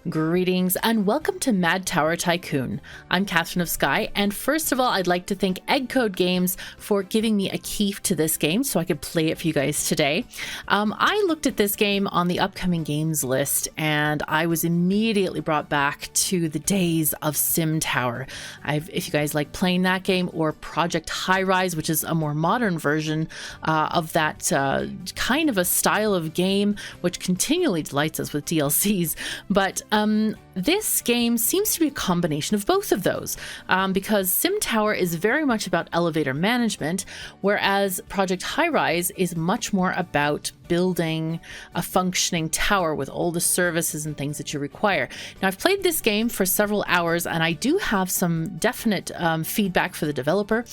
Greetings and welcome to Mad Tower Tycoon. I'm KatherineOfSky, and first of all, I'd like to thank Eggcode Games for giving me a key to this game so I could play it for you guys today. I looked at this game on the upcoming games list and I was immediately brought back to the days of SimTower. If you guys like playing that game, or Project Highrise, which is a more modern version of that kind of a style of game, which continually delights us with DLCs, but this game seems to be a combination of both of those, because SimTower is very much about elevator management, whereas Project Highrise is much more about building a functioning tower with all the services and things that you require. Now, I've played this game for several hours and I do have some definite feedback for the developer,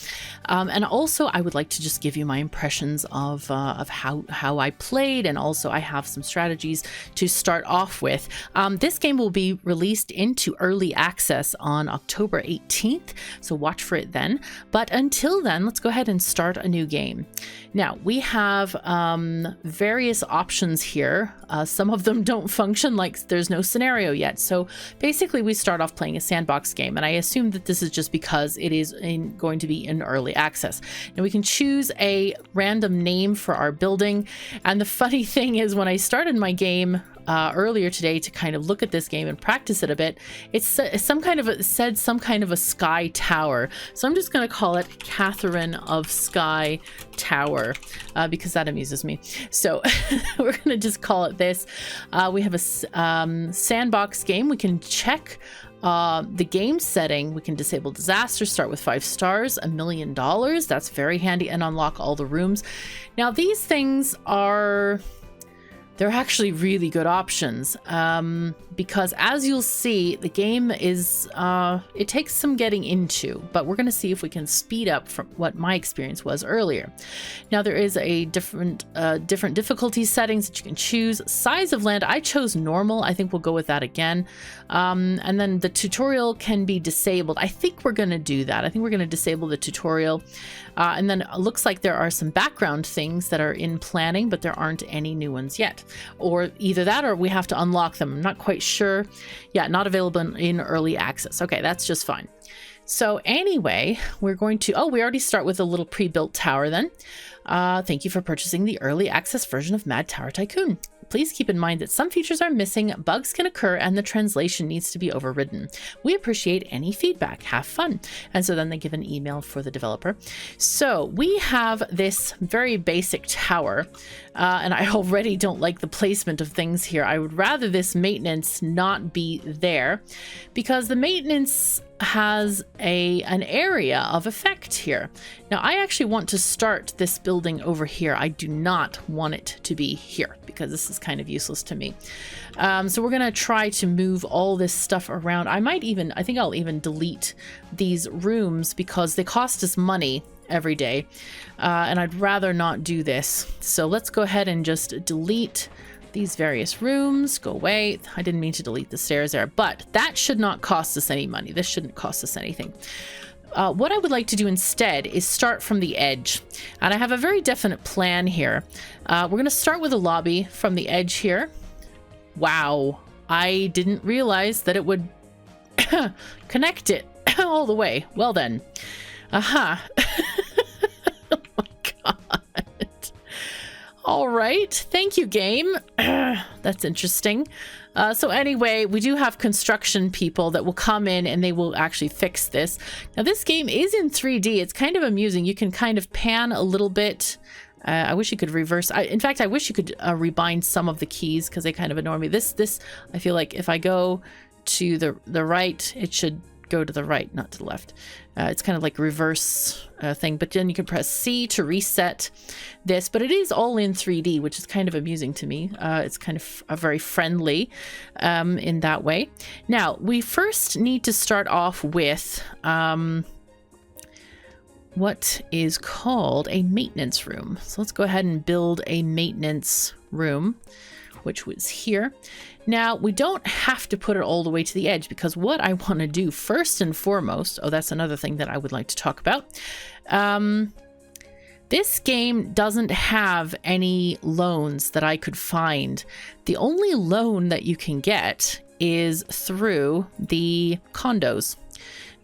and also I would like to just give you my impressions of how I played, and also I have some strategies to start off with. This game will be released into early access on October 18th, so watch for it then. But until then, let's go ahead and start a new game. Now, we have various options here. Some of them don't function, like there's no scenario yet. So basically we start off playing a sandbox game, and I assume that this is just because it is going to be in early access. Now we can choose a random name for our building, and the funny thing is, when I started my game earlier today to kind of look at this game and practice it a bit, it said some kind of a sky tower. So I'm just going to call it KatherineOfSky Tower because that amuses me. So we're going to just call it this. We have a sandbox game. We can check the game setting. We can disable disaster, start with 5 stars, $1 million. That's very handy, and unlock all the rooms. Now these things they're actually really good options, because as you'll see, the game is, it takes some getting into, but we're going to see if we can speed up from what my experience was earlier. Now there is a different difficulty settings that you can choose. Size of land, I chose normal. I think we'll go with that again. And then the tutorial can be disabled. I think we're going to do that. I think we're going to disable the tutorial. And then it looks like there are some background things that are in planning, but there aren't any new ones yet. Or either that, or we have to unlock them. I'm not quite sure. Yeah, not available in early access. Okay, that's just fine. So anyway, we're going to, we already start with a little pre-built tower then. Thank you for purchasing the early access version of Mad Tower Tycoon. Please keep in mind that some features are missing, bugs can occur, and the translation needs to be overridden. We appreciate any feedback. Have fun. And so then they give an email for the developer. So we have this very basic tower, and I already don't like the placement of things here. I would rather this maintenance not be there, because the maintenance has an area of effect here. Now I actually want to start this building over here. I do not want it to be here because this is kind of useless to me. So we're gonna try to move all this stuff around. I think I'll even delete these rooms because they cost us money every day, and I'd rather not do this. So let's go ahead and just delete these various rooms. Go away. I didn't mean to delete the stairs there, but that should not cost us any money. This shouldn't cost us anything. What I would like to do instead is start from the edge, and I have a very definite plan here. We're going to start with a lobby from the edge here. Wow, I didn't realize that it would connect it all the way. Well then, aha. Oh my god. All right, thank you, game. That's interesting. So anyway, we do have construction people that will come in and they will actually fix this. Now this game is in 3D. It's kind of amusing. You can kind of pan a little bit. I wish you could reverse. In fact, I wish you could rebind some of the keys because they kind of annoy me. This, I feel like if I go to the right, it should go to the right, not to the left. It's kind of like reverse thing, but then you can press C to reset this, but it is all in 3D, which is kind of amusing to me. It's kind of very friendly in that way. Now, we first need to start off with what is called a maintenance room. So let's go ahead and build a maintenance room, which was here. Now, we don't have to put it all the way to the edge, because what I want to do first and foremost, that's another thing that I would like to talk about. This game doesn't have any loans that I could find. The only loan that you can get is through the condos.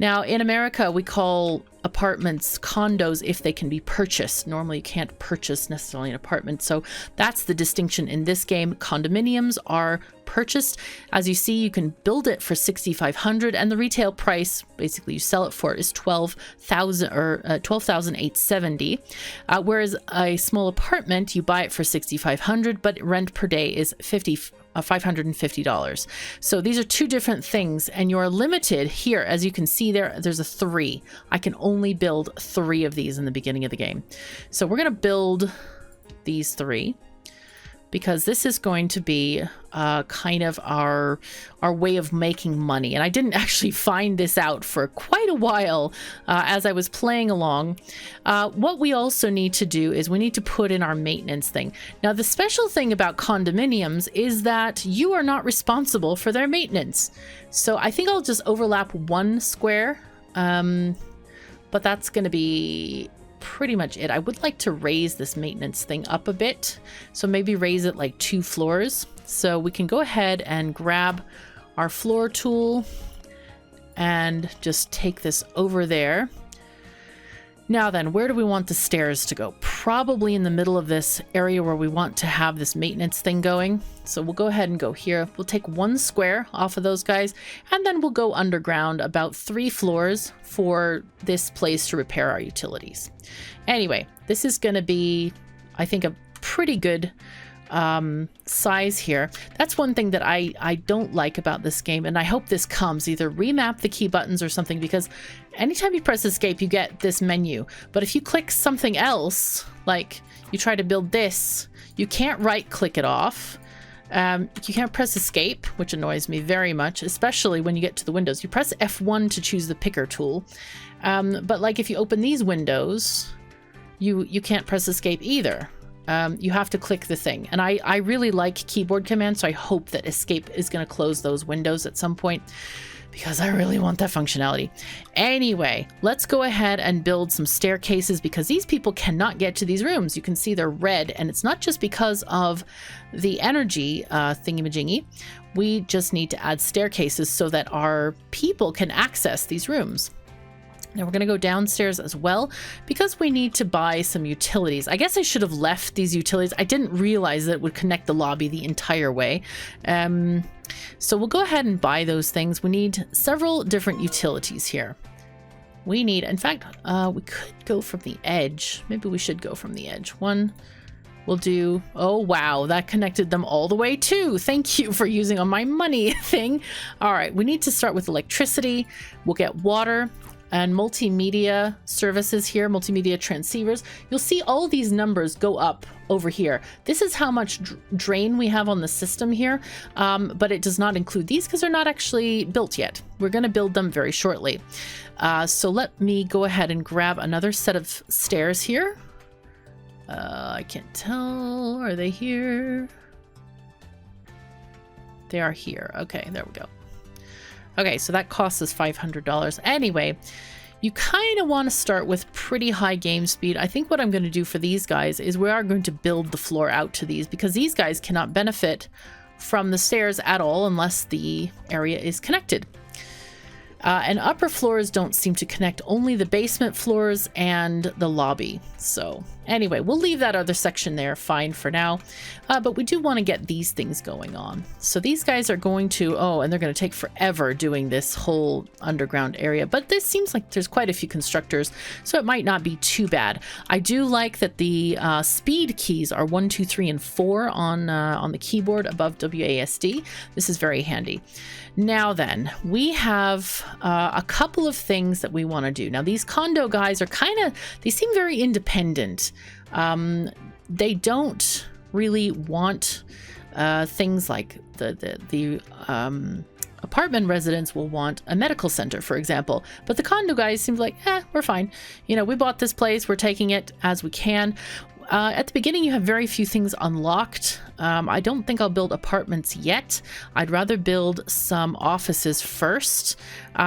Now, in America, we call apartments condos if they can be purchased. Normally, you can't purchase necessarily an apartment. So that's the distinction in this game. Condominiums are purchased. As you see, you can build it for $6,500, and the retail price, basically you sell it for, is $12,000 or $12,870. Whereas a small apartment, you buy it for $6,500, but rent per day is $550. So these are two different things, and you're limited here. As you can see there's a 3. I can only build 3 of these in the beginning of the game. So we're going to build these 3 because this is going to be kind of our way of making money. And I didn't actually find this out for quite a while as I was playing along. What we also need to do is we need to put in our maintenance thing. Now, the special thing about condominiums is that you are not responsible for their maintenance. So I think I'll just overlap 1 square, but that's going to be pretty much it. I would like to raise this maintenance thing up a bit, so maybe raise it like 2 floors. So we can go ahead and grab our floor tool and just take this over there. Now then, where do we want the stairs to go? Probably in the middle of this area where we want to have this maintenance thing going. So we'll go ahead and go here. We'll take 1 square off of those guys, and then we'll go underground about 3 floors for this place to repair our utilities. Anyway, this is going to be, I think, a pretty good size here. That's one thing that I don't like about this game, and I hope this comes. Either remap the key buttons or something, because anytime you press escape, you get this menu. But if you click something else, like you try to build this, you can't right click it off. You can't press escape, which annoys me very much, especially when you get to the windows. You press F1 to choose the picker tool. But like if you open these windows, you can't press escape either. You have to click the thing. And I really like keyboard commands, so I hope that escape is going to close those windows at some point, because I really want that functionality. Anyway, let's go ahead and build some staircases, because these people cannot get to these rooms. You can see they're red, and it's not just because of the energy thingy-majingy. We just need to add staircases so that our people can access these rooms. Now we're going to go downstairs as well, because we need to buy some utilities. I guess I should have left these utilities. I didn't realize that it would connect the lobby the entire way. So we'll go ahead and buy those things. We need several different utilities here. We need, in fact, we could go from the edge. Maybe we should go from the edge. 1, we'll do, oh wow, that connected them all the way too. Thank you for using on my money thing. All right, we need to start with electricity. We'll get water and multimedia services here, multimedia transceivers. You'll see all these numbers go up over here. This is how much drain we have on the system here, but it does not include these because they're not actually built yet. We're going to build them very shortly. So let me go ahead and grab another set of stairs here. I can't tell. Are they here? They are here. Okay, there we go. Okay, so that costs us $500. Anyway, you kind of want to start with pretty high game speed. I think what I'm going to do for these guys is we are going to build the floor out to these, because these guys cannot benefit from the stairs at all unless the area is connected. And upper floors don't seem to connect, only the basement floors and the lobby. So anyway, we'll leave that other section there fine for now. But we do want to get these things going on. So these guys are going to, oh, and they're going to take forever doing this whole underground area. But this seems like there's quite a few constructors, so it might not be too bad. I do like that the speed keys are 1, 2, 3, and 4 on the keyboard above WASD. This is very handy. Now then, we have a couple of things that we want to do. Now, these condo guys are they seem very independent. They don't really want things like the apartment residents will want a medical center, for example. But the condo guys seem like, we're fine. You know, we bought this place, we're taking it as we can. At the beginning, you have very few things unlocked. I don't think I'll build apartments yet. I'd rather build some offices first.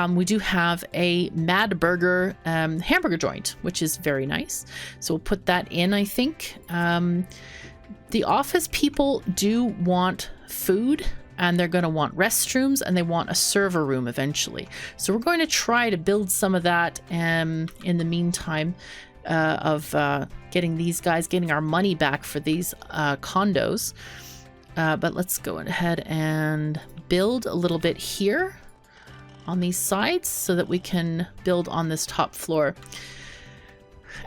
We do have a Mad Burger hamburger joint, which is very nice. So we'll put that in, I think. The office people do want food. and they're going to want restrooms, and they want a server room eventually. So we're going to try to build some of that in the meantime of getting these guys, getting our money back for these condos. But let's go ahead and build a little bit here on these sides so that we can build on this top floor.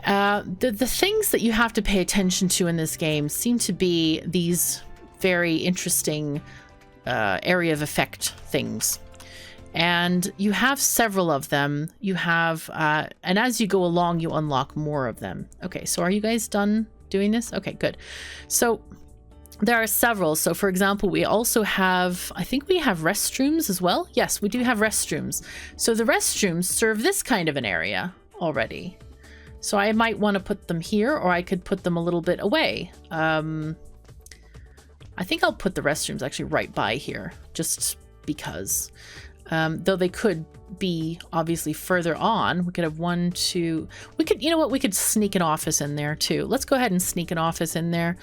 The things that you have to pay attention to in this game seem to be these very interesting area of effect things. And you have several of them. You have, and as you go along, you unlock more of them. Okay, so are you guys done doing this? Okay, good. So there are several. So for example, we also have, I think we have restrooms as well. Yes, we do have restrooms. So the restrooms serve this kind of an area already. So I might want to put them here, or I could put them a little bit away. I think I'll put the restrooms actually right by here, just because. Though they could be obviously further on. We could have 1, 2. We could, you know what? We could sneak an office in there too. Let's go ahead and sneak an office in there.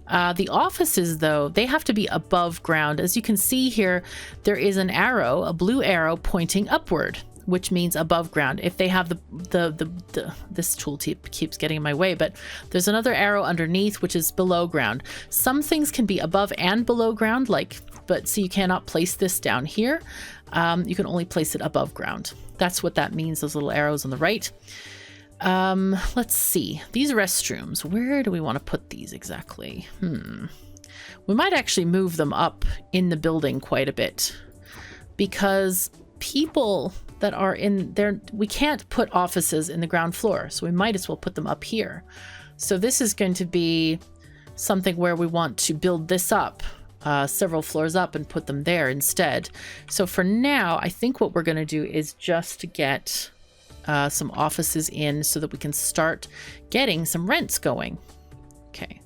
The offices, though, they have to be above ground. As you can see here, there is an arrow, a blue arrow pointing upward, which means above ground. If they have this tooltip keeps getting in my way, but there's another arrow underneath, which is below ground. Some things can be above and below ground, but so you cannot place this down here. You can only place it above ground. That's what that means, those little arrows on the right. Let's see. These restrooms, where do we want to put these exactly? We might actually move them up in the building quite a bit, because people that are in there, we can't put offices in the ground floor, so we might as well put them up here. So this is going to be something where we want to build this up several floors up and put them there instead. So for now, I think what we're going to do is just get some offices in so that we can start getting some rents going. Okay,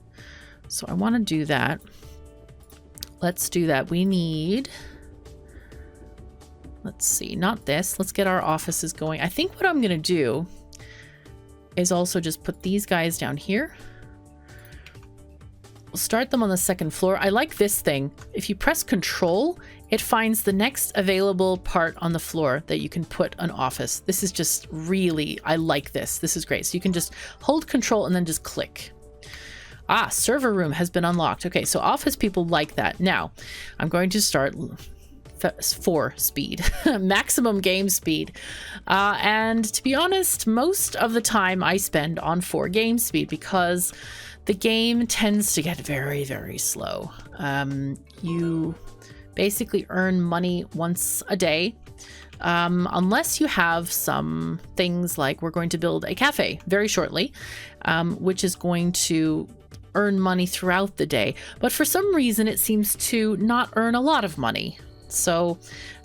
so I want to do that. Let's do that. We need... Let's see, not this. Let's get our offices going. I think what I'm going to do is also just put these guys down here. We'll start them on the second floor. I like this thing. If you press Control, it finds the next available part on the floor that you can put an office. This is just really, I like this. This is great. So you can just hold Control and then just click. Ah, server room has been unlocked. Okay, so office people like that. Now, I'm going to start... 4 speed, maximum game speed. And to be honest, most of the time I spend on 4 game speed because the game tends to get very, very slow. You basically earn money once a day, unless you have some things like we're going to build a cafe very shortly, which is going to earn money throughout the day. But for some reason, it seems to not earn a lot of money. So,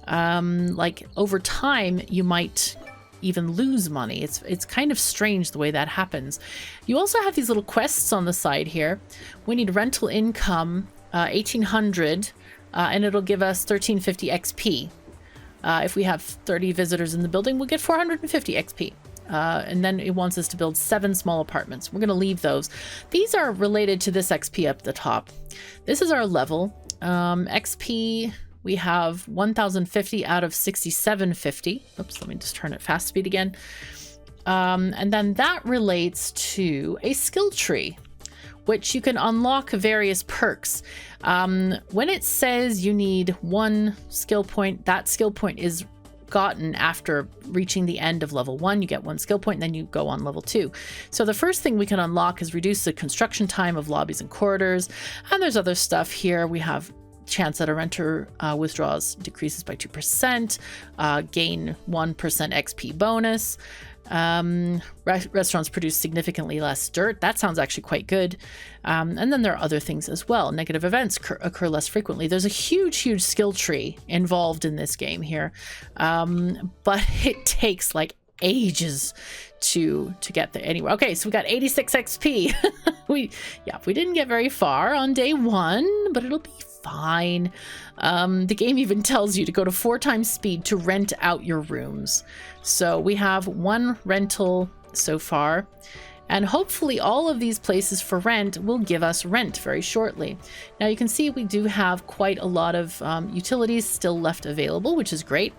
like over time, you might even lose money. It's kind of strange the way that happens. You also have these little quests on the side here. We need rental income, 1800, and it'll give us 1350 XP. If we have 30 visitors in the building, we'll get 450 XP. And then it wants us to build 7 small apartments. We're going to leave those. These are related to this XP up the top. This is our level. XP... We have 1050 out of 6750. Oops, let me just turn it fast speed again. And then that relates to a skill tree, which you can unlock various perks. When it says you need 1 skill point, that skill point is gotten after reaching the end of level 1. You get 1 skill point, and then you go on level 2. So the first thing we can unlock is reduce the construction time of lobbies and corridors. And there's other stuff here. We have chance that a renter withdraws decreases by 2%, gain 1% XP bonus. Restaurants produce significantly less dirt. That sounds actually quite good. And then there are other things as well. Negative events occur less frequently. There's a huge skill tree involved in this game here. But it takes like ages to get there. Anyway, okay, so we got 86 XP. we didn't get very far on day 1, but it'll be fine. The game even tells you to go to 4 times speed to rent out your rooms. So we have 1 rental so far, And hopefully all of these places for rent will give us rent very shortly. Now you can see we do have quite a lot of utilities still left available, which is great.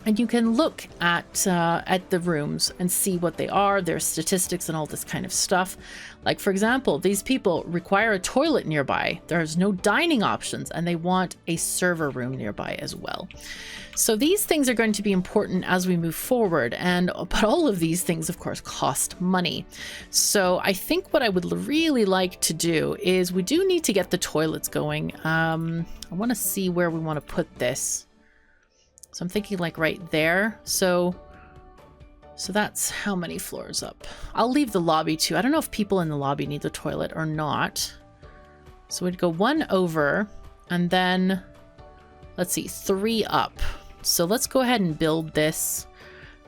And you can look at the rooms and see what they are, their statistics and all this kind of stuff. Like, for example, these people require a toilet nearby. There's no dining options, and they want a server room nearby as well. So these things are going to be important as we move forward, but all of these things, of course, cost money. So I think what I would really like to do is we do need to get the toilets going. I want to see where we want to put this. So I'm thinking like right there. So that's how many floors up? I'll leave the lobby too. I don't know if people in the lobby need the toilet or not. So we'd go 1 over and then let's see, 3 up. So let's go ahead and build this.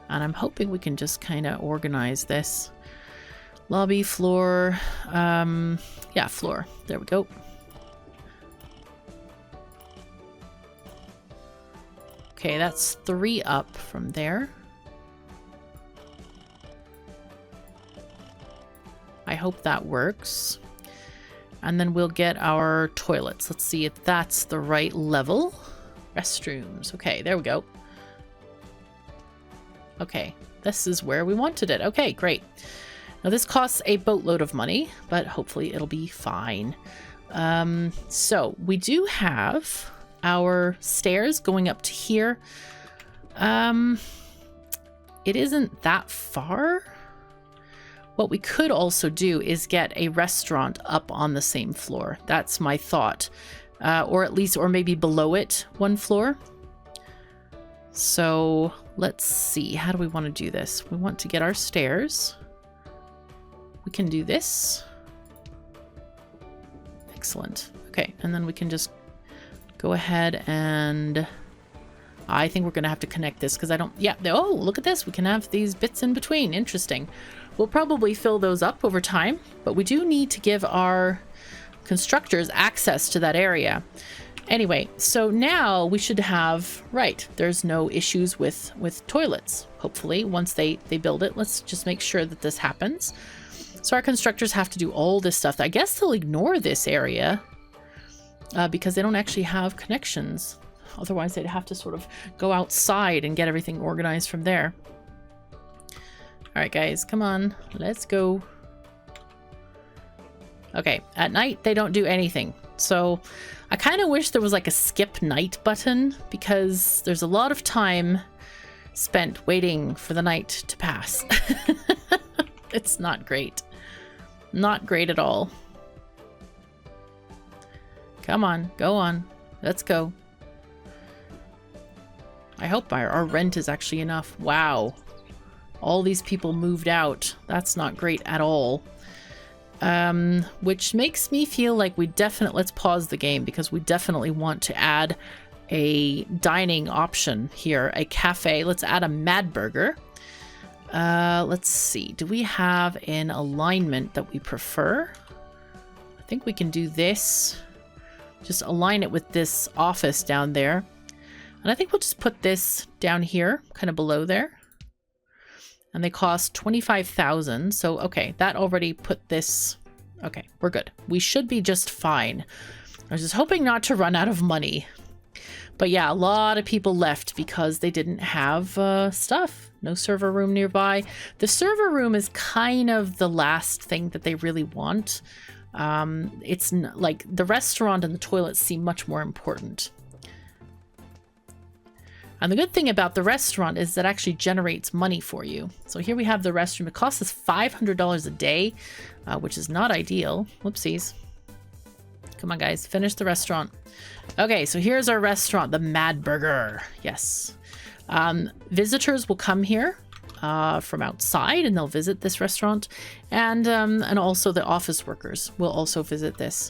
And I'm hoping we can just kind of organize this. Lobby, floor, yeah, floor. There we go. Okay, that's 3 up from there. I hope that works. And then we'll get our toilets. Let's see if that's the right level. Restrooms. Okay, there we go. Okay, this is where we wanted it. Okay, great. Now this costs a boatload of money, but hopefully it'll be fine. So we do have our stairs going up to here. It isn't that far. What we could also do is get a restaurant up on the same floor. That's my thought. Or maybe below it 1 floor. So let's see. How do we want to do this? We want to get our stairs. We can do this. Excellent. Okay, and then we can just go ahead and I think we're going to have to connect this because I don't... Yeah, oh, look at this. We can have these bits in between. Interesting. We'll probably fill those up over time, but we do need to give our constructors access to that area. Anyway, so now we should have... Right, there's no issues with toilets, hopefully, once they build it. Let's just make sure that this happens. So our constructors have to do all this stuff. I guess they'll ignore this area. Because they don't actually have connections. Otherwise, they'd have to sort of go outside and get everything organized from there. All right, guys, come on. Let's go. Okay, at night, they don't do anything. So I kind of wish there was like a skip night button because there's a lot of time spent waiting for the night to pass. It's not great. Not great at all. Come on, go on. Let's go. I hope our rent is actually enough. Wow. All these people moved out. That's not great at all. Which makes me feel like we definitely... Let's pause the game because we definitely want to add a dining option here. A cafe. Let's add a Mad Burger. Let's see. Do we have an alignment that we prefer? I think we can do this. Just align it with this office down there. And I think we'll just put this down here, kind of below there. And they cost 25,000. So, okay, that already put this... Okay, we're good. We should be just fine. I was just hoping not to run out of money. But yeah, a lot of people left because they didn't have stuff. No server room nearby. The server room is kind of the last thing that they really want. It's like the restaurant and the toilets seem much more important. And the good thing about the restaurant is that it actually generates money for you. So here we have the restroom. It costs us $500 a day, which is not ideal. Whoopsies. Come on, guys. Finish the restaurant. Okay, so here's our restaurant, the Mad Burger. Yes. Visitors will come here from outside and they'll visit this restaurant. And also the office workers will also visit this.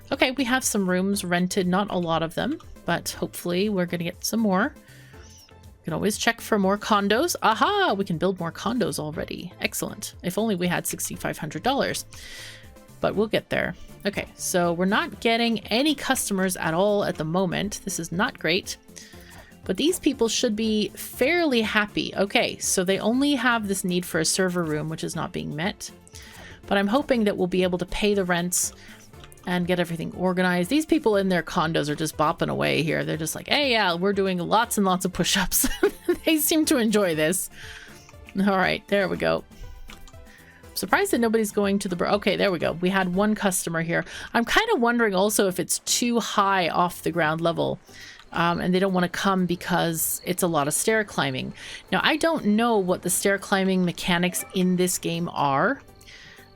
Okay, we have some rooms rented. Not a lot of them, but hopefully we're going to get some more. You can always check for more condos. Aha! We can build more condos already. Excellent. If only we had $6,500. But we'll get there. Okay, so we're not getting any customers at all at the moment. This is not great. But these people should be fairly happy. Okay, so they only have this need for a server room, which is not being met. But I'm hoping that we'll be able to pay the rents and get everything organized. These people in their condos are just bopping away here. They're just like, hey, yeah, we're doing lots and lots of push-ups. They seem to enjoy this. All right, there we go. Surprised that nobody's going to the... Okay, there we go. We had one customer here. I'm kind of wondering also if it's too high off the ground level. And they don't want to come because it's a lot of stair climbing. Now, I don't know what the stair climbing mechanics in this game are.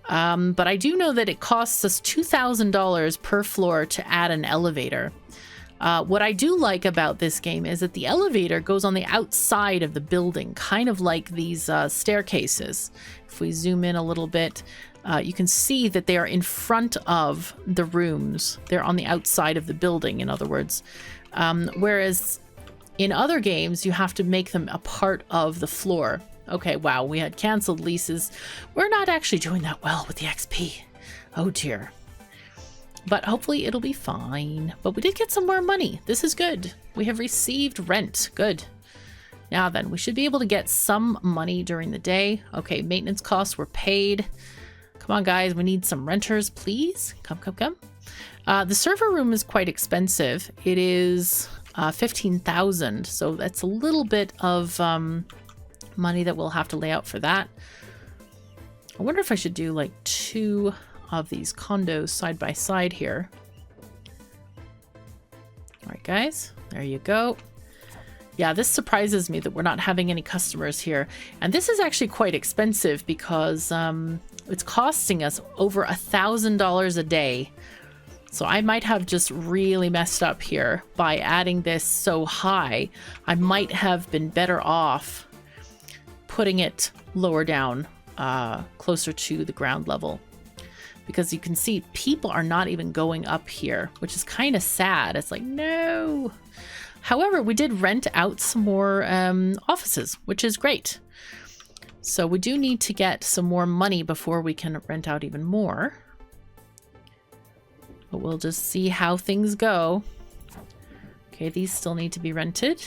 But I do know that it costs us $2,000 per floor to add an elevator. What I do like about this game is that the elevator goes on the outside of the building, kind of like these staircases. If we zoom in a little bit, you can see that they are in front of the rooms. They're on the outside of the building, in other words. Whereas in other games, you have to make them a part of the floor. Okay, wow, we had canceled leases. We're not actually doing that well with the XP. Oh dear. But hopefully it'll be fine. But we did get some more money. This is good. We have received rent. Good. Now then, we should be able to get some money during the day. Okay, maintenance costs were paid. Come on, guys. We need some renters, please. Come, come, come. The server room is quite expensive. It is 15,000. So that's a little bit of... money that we'll have to lay out for that. I wonder if I should do like 2 of these condos side by side here. All right, guys, there you go. Yeah, this surprises me that we're not having any customers here. And this is actually quite expensive because it's costing us over $1,000 a day. So I might have just really messed up here by adding this so high. I might have been better off putting it lower down, closer to the ground level. Because you can see people are not even going up here, which is kind of sad. It's like, no. However, we did rent out some more offices, which is great. So we do need to get some more money before we can rent out even more. But we'll just see how things go. Okay, these still need to be rented.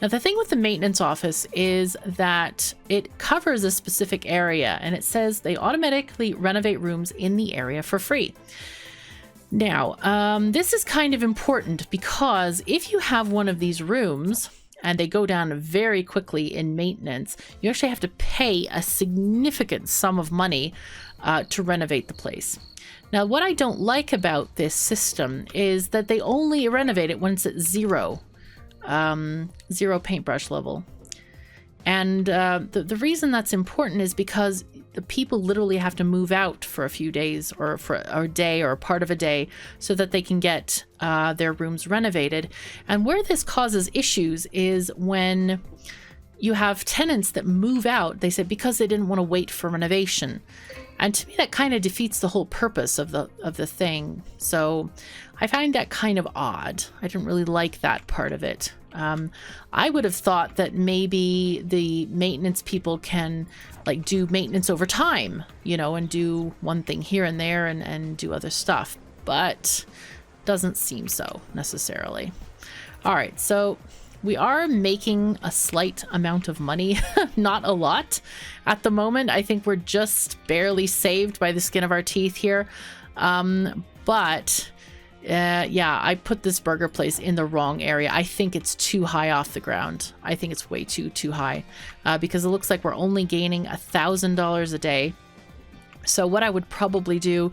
Now, the thing with the maintenance office is that it covers a specific area, and it says they automatically renovate rooms in the area for free. Now, this is kind of important because if you have one of these rooms and they go down very quickly in maintenance, you actually have to pay a significant sum of money to renovate the place. Now, what I don't like about this system is that they only renovate it when it's at zero paintbrush level. And the reason that's important is because the people literally have to move out for a few days or for a day or a part of a day so that they can get their rooms renovated. And where this causes issues is when you have tenants that move out, they say, because they didn't want to wait for renovation. And to me, that kind of defeats the whole purpose of the thing. So I find that kind of odd. I didn't really like that part of it. I would have thought that maybe the maintenance people can like do maintenance over time, you know, and do one thing here and there and do other stuff. But doesn't seem so necessarily. All right, so we are making a slight amount of money, not a lot at the moment. I think we're just barely saved by the skin of our teeth here. Yeah, I put this burger place in the wrong area. I think it's too high off the ground. I think it's way too high because it looks like we're only gaining $1,000 a day. So what I would probably do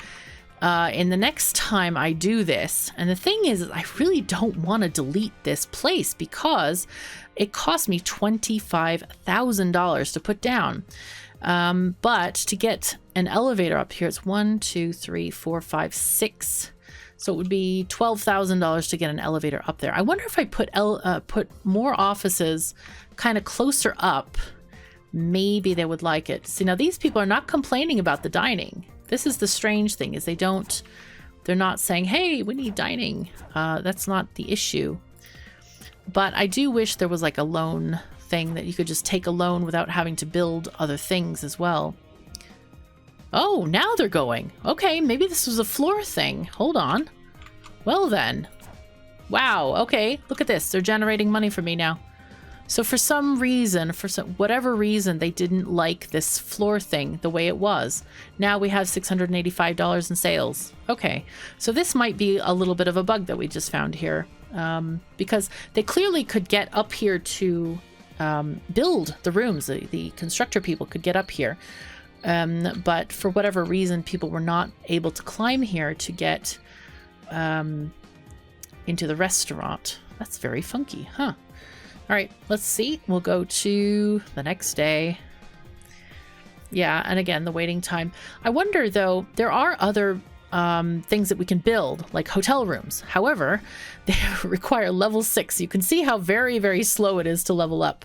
in the next time I do this, and the thing is I really don't want to delete this place because it cost me $25,000 to put down. But to get an elevator up here, it's 1, 2, 3, 4, 5, 6. So it would be $12,000 to get an elevator up there. I wonder if I put more offices kind of closer up, maybe they would like it. See, now these people are not complaining about the dining. This is the strange thing, is they're not saying, hey, we need dining. That's not the issue. But I do wish there was like a loan thing that you could just take a loan without having to build other things as well. Oh, now they're going. Okay, maybe this was a floor thing. Hold on. Well then, Wow, okay, look at this. They're generating money for me now. So for some reason, whatever reason, they didn't like this floor thing the way it was. Now we have $685 in sales. Okay, so this might be a little bit of a bug that we just found here, because they clearly could get up here to build the rooms. The constructor people could get up here, but for whatever reason, people were not able to climb here to get into the restaurant. That's very funky, huh? All right, let's see. We'll go to the next day. Yeah, and again, the waiting time. I wonder, though, there are other things that we can build, like hotel rooms. However, they require level 6. You can see how very, very slow it is to level up.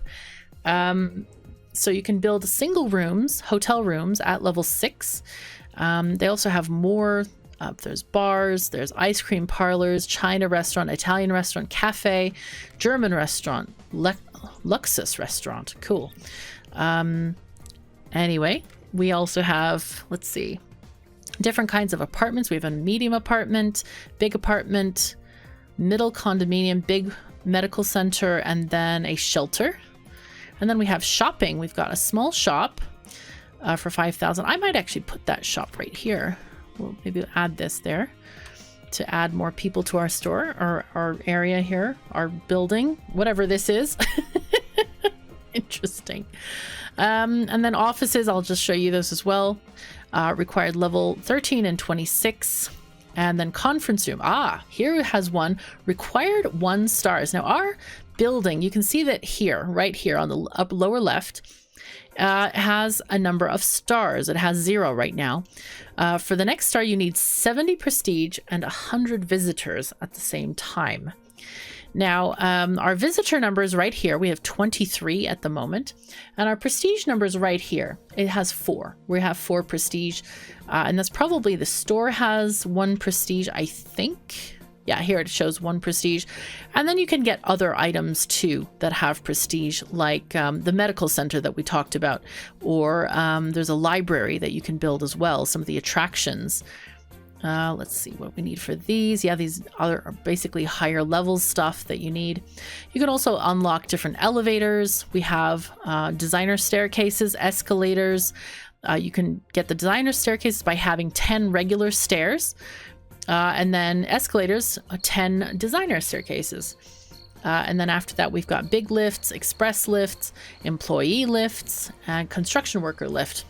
So you can build single rooms, hotel rooms at level 6. They also have more. There's bars, there's ice cream parlors, China restaurant, Italian restaurant, cafe, German restaurant, Luxus restaurant. Cool. Anyway, we also have, let's see, different kinds of apartments. We have a medium apartment, big apartment, middle condominium, big medical center, and then a shelter. And then we have shopping. We've got a small shop for 5,000. I might actually put that shop right here. We'll maybe add this there to add more people to our store or our area here, our building, whatever this is. Interesting. And then offices, I'll just show you those as well. Required level 13 and 26. And then conference room. Here it has one. Required 1 stars. Now our building, you can see that here, right here on the lower left, has a number of stars. It has 0 right now. For the next star, you need 70 prestige and 100 visitors at the same time. Now, our visitor number is right here. We have 23 at the moment. And our prestige number is right here. It has 4. We have 4 prestige. And that's probably the store has 1 prestige, I think. Yeah, here it shows 1 prestige. And then you can get other items too that have prestige, like the medical center that we talked about, or there's a library that you can build as well, some of the attractions. Let's see what we need for these. Yeah, these are basically higher level stuff that you need. You can also unlock different elevators. We have designer staircases, escalators. You can get the designer staircases by having 10 regular stairs. And then escalators, 10 designer staircases. And then after that, we've got big lifts, express lifts, employee lifts, and construction worker lift.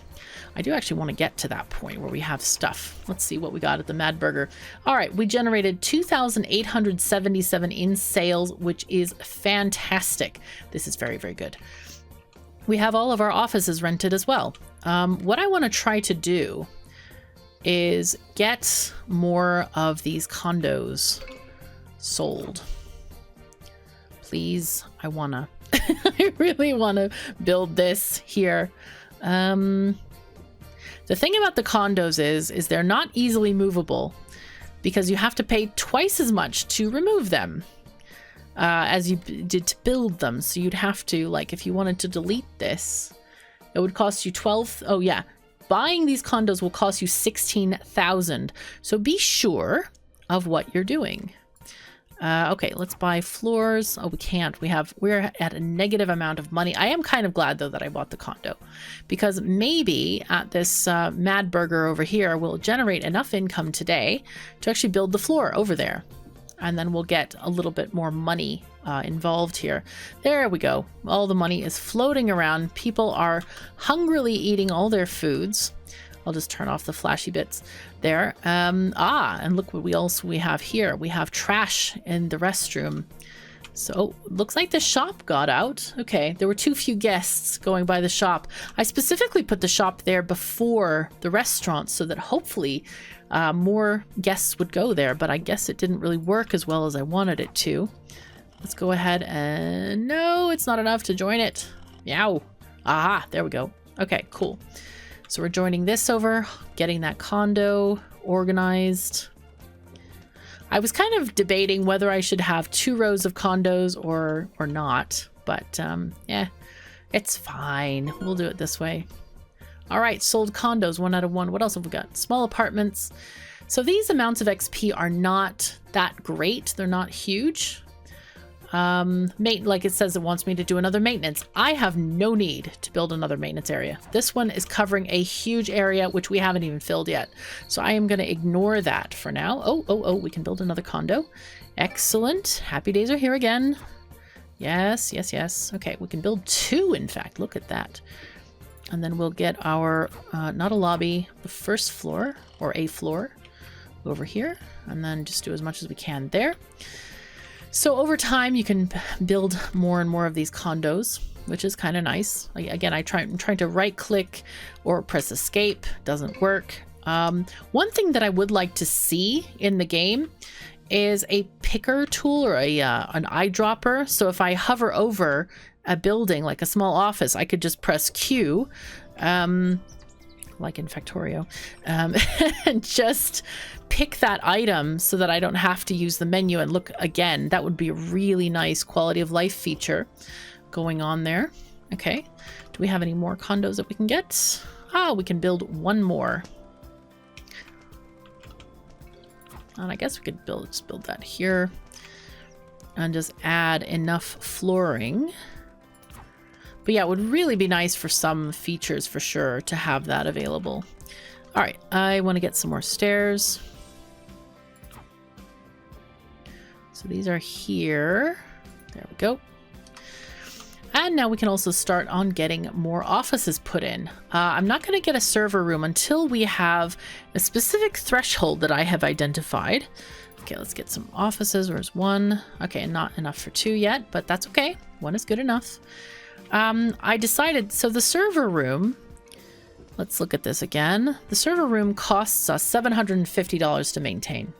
I do actually want to get to that point where we have stuff. Let's see what we got at the Mad Burger. All right, we generated 2,877 in sales, which is fantastic. This is very, very good. We have all of our offices rented as well. What I want to try to do is get more of these condos sold. Please, I wanna. I really wanna build this here. The thing about the condos is they're not easily movable because you have to pay twice as much to remove them as you did to build them. So you'd have to, like, if you wanted to delete this, it would cost you 12. Oh yeah. Buying these condos will cost you 16,000. So be sure of what you're doing. Okay, let's buy floors. Oh, we can't. We're at a negative amount of money. I am kind of glad though that I bought the condo, because maybe at this Mad Burger over here will generate enough income today to actually build the floor over there. And then we'll get a little bit more money involved here. There we go. All the money is floating around. People are hungrily eating all their foods. I'll just turn off the flashy bits there. And look what we have here. We have trash in the restroom. So looks like the shop got out. Okay, there were too few guests going by the shop. I specifically put the shop there before the restaurant so that hopefully more guests would go there, but I guess it didn't really work as well as I wanted it to. Let's go ahead and no, it's not enough to join it. Meow. Aha, there we go. Okay, cool. So we're joining this over, getting that condo organized. I was kind of debating whether I should have 2 rows of condos or not, but yeah, it's fine. We'll do it this way. All right, sold condos, 1 out of 1. What else have we got? Small apartments. So these amounts of XP are not that great. They're not huge. Like it says, it wants me to do another maintenance. I have no need to build another maintenance area. This one is covering a huge area, which we haven't even filled yet. So I am going to ignore that for now. Oh, we can build another condo. Excellent. Happy days are here again. Yes. Okay, we can build 2, in fact. Look at that. And then we'll get our, not a lobby, the first floor, or a floor over here. And then just do as much as we can there. So over time, you can build more and more of these condos, which is kind of nice. Again, I'm trying to right click or press escape. Doesn't work. One thing that I would like to see in the game is a picker tool or an eyedropper. So if I hover over a building, like a small office, I could just press Q, like in Factorio, and just pick that item so that I don't have to use the menu and look again. That would be a really nice quality of life feature going on there. Okay, do we have any more condos that we can get? We can build 1 more. And I guess we could just build that here and just add enough flooring. But yeah, it would really be nice for some features for sure to have that available. All right, I want to get some more stairs. So these are here. There we go. And now we can also start on getting more offices put in. I'm not going to get a server room until we have a specific threshold that I have identified. Okay, let's get some offices. Where's 1? Okay, not enough for 2 yet, but that's okay. 1 is good enough. I decided, so the server room, let's look at this again. The server room costs us $750 to maintain.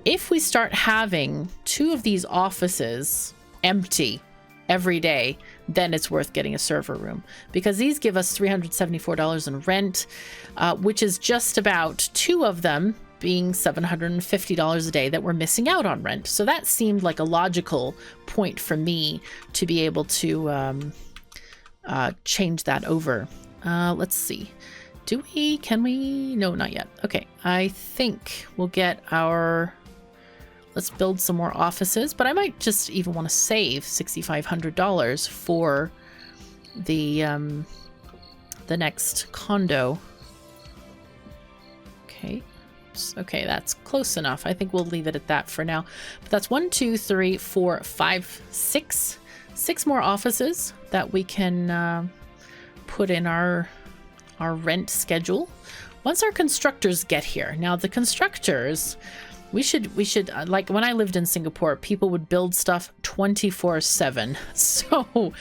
If we start having 2 of these offices empty every day, then it's worth getting a server room, because these give us $374 in rent, which is just about 2 of them being $750 a day that we're missing out on rent. So that seemed like a logical point for me to be able to change that over. Let's see. Can we? No, not yet. Okay, I think we'll get our... Let's build some more offices, but I might just even want to save $6,500 for the next condo. Okay. Okay, that's close enough. I think we'll leave it at that for now. But that's 1, 2, 3, 4, 5, 6. 6 more offices that we can put in our rent schedule once our constructors get here. Now the constructors, we should like when I lived in Singapore, people would build stuff 24/7. So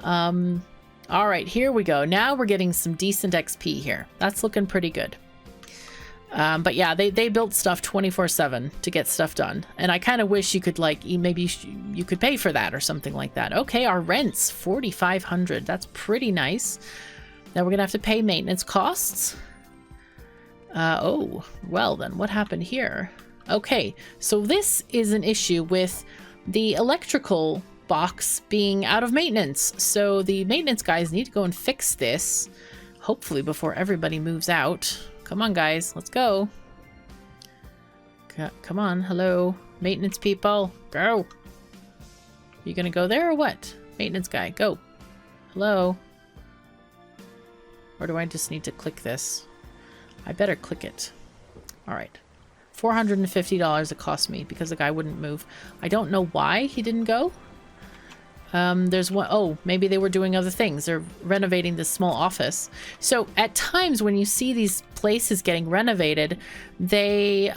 all right, here we go. Now we're getting some decent XP here. That's looking pretty good. But yeah, they built stuff 24/7 to get stuff done. And I kind of wish you could, like, maybe you could pay for that or something like that. Okay, our rent's $4,500. That's pretty nice. Now we're gonna have to pay maintenance costs. Oh, well then, what happened here? Okay, so this is an issue with the electrical box being out of maintenance. So the maintenance guys need to go and fix this, hopefully before everybody moves out. Come on, guys, let's go. Come on, hello, maintenance people, go. You gonna go there or what? Maintenance guy, go. Hello. Or do I just need to click this? I better click it. All right. $450 it cost me because the guy wouldn't move. I don't know why he didn't go. There's one, oh, maybe they were doing other things. They're renovating this small office. So at times when you see these places getting renovated, they,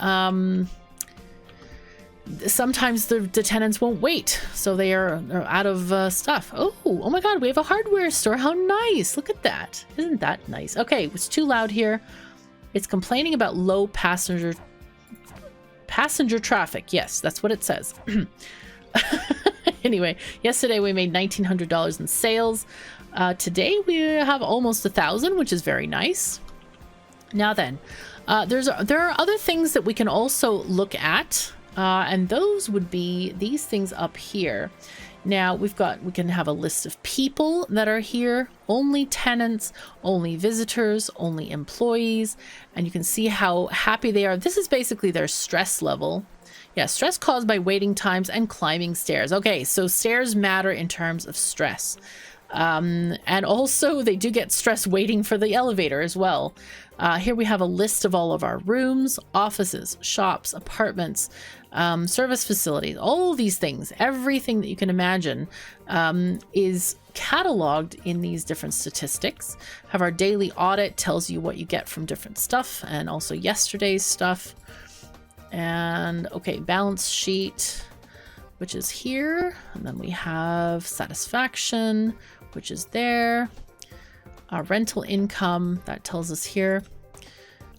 sometimes the tenants won't wait. So they're out of stuff. Oh my God, we have a hardware store. How nice. Look at that. Isn't that nice? Okay, it's too loud here. It's complaining about low passenger traffic. Yes, that's what it says. Anyway, yesterday we made $1,900 in sales. Today we have almost 1,000, which is very nice. Now then, there are other things that we can also look at And those would be these things up here. Now we can have a list of people that are here, only tenants, only visitors, only employees, and you can see how happy they are. This is basically their stress level. Yeah, stress caused by waiting times and climbing stairs. Okay, so stairs matter in terms of stress. And also they do get stress waiting for the elevator as well. Here we have a list of all of our rooms, offices, shops, apartments, service facilities, all these things, everything that you can imagine is cataloged in these different statistics. Have our daily audit, tells you what you get from different stuff and also yesterday's stuff. And okay, balance sheet, which is here. And then we have satisfaction, which is there. Rental income, that tells us here.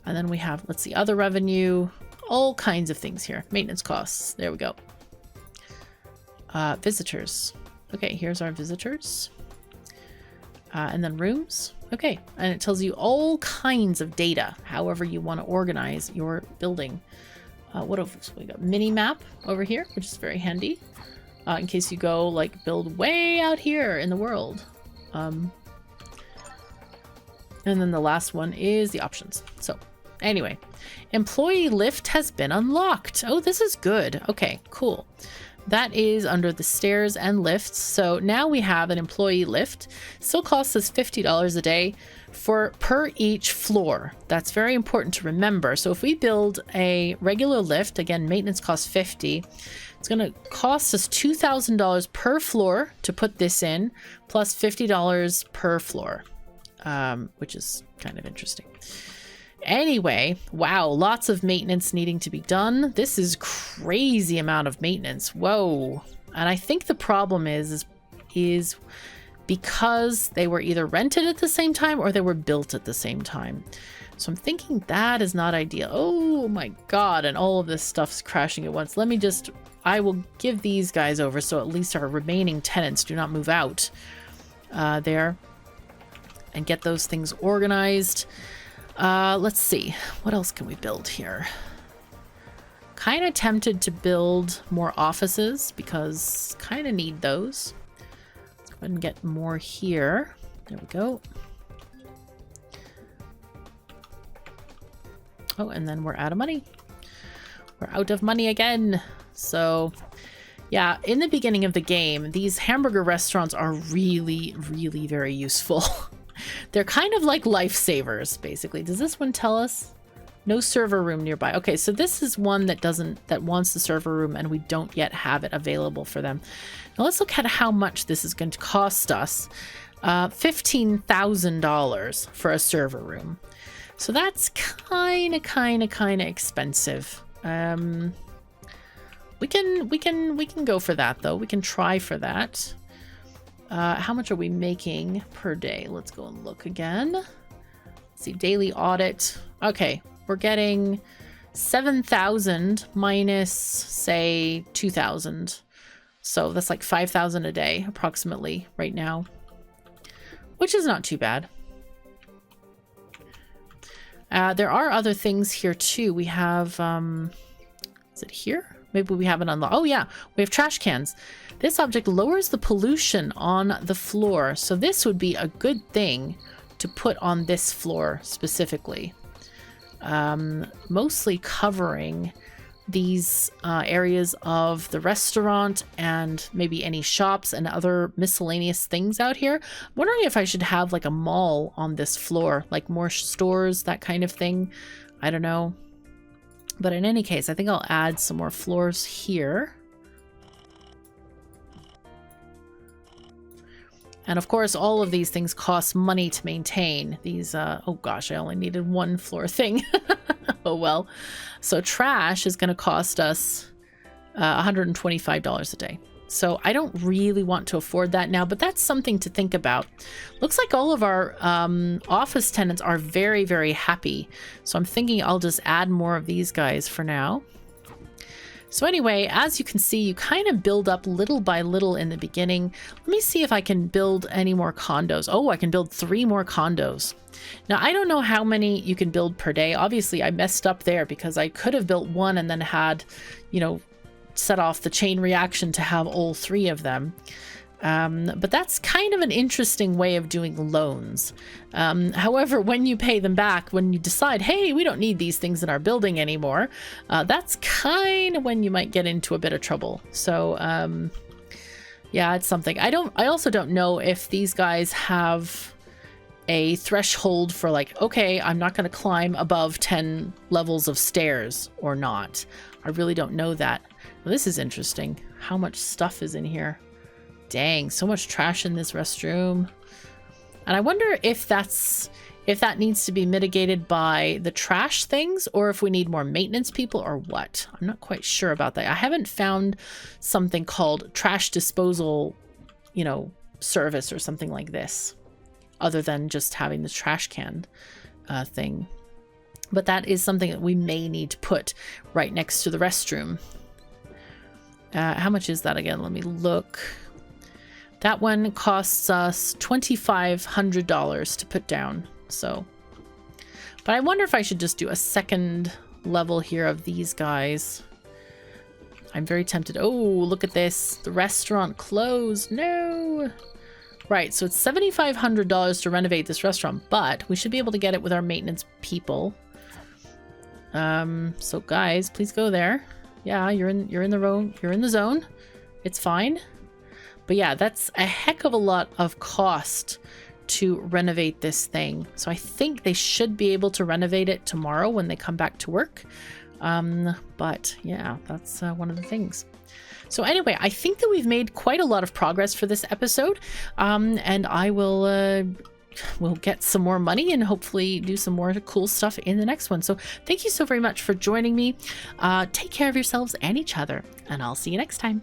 And then we have, let's see, other revenue, all kinds of things here. Maintenance costs, there we go. Visitors. Okay, here's our visitors. And then rooms. Okay, and it tells you all kinds of data, however you want to organize your building. What else? We got mini map over here, which is very handy. In case you go like build way out here in the world. And then the last one is the options. So anyway, employee lift has been unlocked. Oh, this is good. Okay, cool. That is under the stairs and lifts. So now we have an employee lift. Still costs us $50 a day per each floor. That's very important to remember. So if we build a regular lift, again, maintenance costs $50. It's going to cost us $2,000 per floor to put this in, plus $50 per floor, which is kind of interesting. Anyway, wow, lots of maintenance needing to be done. This is crazy amount of maintenance. Whoa. And I think the problem is because they were either rented at the same time or they were built at the same time. So I'm thinking that is not ideal. Oh my God. And all of this stuff's crashing at once. I will give these guys over so at least our remaining tenants do not move out there, and get those things organized. Let's see, what else can we build here? Kind of tempted to build more offices because kind of need those. Let's go ahead and get more here. There we go. Oh, and then we're out of money. We're out of money again. So yeah, in the beginning of the game, these hamburger restaurants are really, really very useful. They're kind of like lifesavers, basically. Does this one tell us? No server room nearby. Okay, so this is one that wants the server room, and we don't yet have it available for them. Now let's look at how much this is going to cost us. $15,000 for a server room. So that's kind of expensive. We can go for that though. We can try for that. How much are we making per day? Let's go and look again. Let's see, daily audit. Okay, we're getting 7,000 minus, say, 2,000. So that's like 5,000 a day, approximately, right now. Which is not too bad. There are other things here too. We have, is it here? Maybe we haven't unlocked. Oh yeah, we have trash cans. This object lowers the pollution on the floor. So this would be a good thing to put on this floor specifically. Mostly covering these areas of the restaurant and maybe any shops and other miscellaneous things out here. I'm wondering if I should have like a mall on this floor, like more stores, that kind of thing. I don't know. But in any case, I think I'll add some more floors here. And of course, all of these things cost money to maintain. These, oh gosh, I only needed one floor thing. Oh well. So trash is going to cost us $125 a day. So I don't really want to afford that now, but that's something to think about. Looks like all of our office tenants are very, very happy. So I'm thinking I'll just add more of these guys for now. So anyway, as you can see, you kind of build up little by little in the beginning. Let me see if I can build any more condos. Oh, I can build 3 more condos. Now, I don't know how many you can build per day. Obviously, I messed up there because I could have built 1 and then had, you know, set off the chain reaction to have all 3 of them. But that's kind of an interesting way of doing loans. However, when you pay them back, when you decide, hey, we don't need these things in our building anymore, that's kind of when you might get into a bit of trouble. So, yeah, it's something. I also don't know if these guys have a threshold for like, okay, I'm not going to climb above 10 levels of stairs or not. I really don't know that. Well, this is interesting. How much stuff is in here? Dang, so much trash in this restroom. And I wonder if that needs to be mitigated by the trash things, or if we need more maintenance people, or what. I'm not quite sure about that. I haven't found something called trash disposal, you know, service or something like this, other than just having the trash can thing. But that is something that we may need to put right next to the restroom. How much is that again? Let me look. That one costs us $2,500 to put down. So, but I wonder if I should just do a second level here of these guys. I'm very tempted. Oh, look at this. The restaurant closed. No. Right, so it's $7,500 to renovate this restaurant, but we should be able to get it with our maintenance people. So guys, please go there. Yeah, you're in the zone. It's fine. But yeah, that's a heck of a lot of cost to renovate this thing. So I think they should be able to renovate it tomorrow when they come back to work. But yeah, that's one of the things. So anyway, I think that we've made quite a lot of progress for this episode. And I will we'll get some more money and hopefully do some more cool stuff in the next one. So thank you so very much for joining me. Take care of yourselves and each other, and I'll see you next time.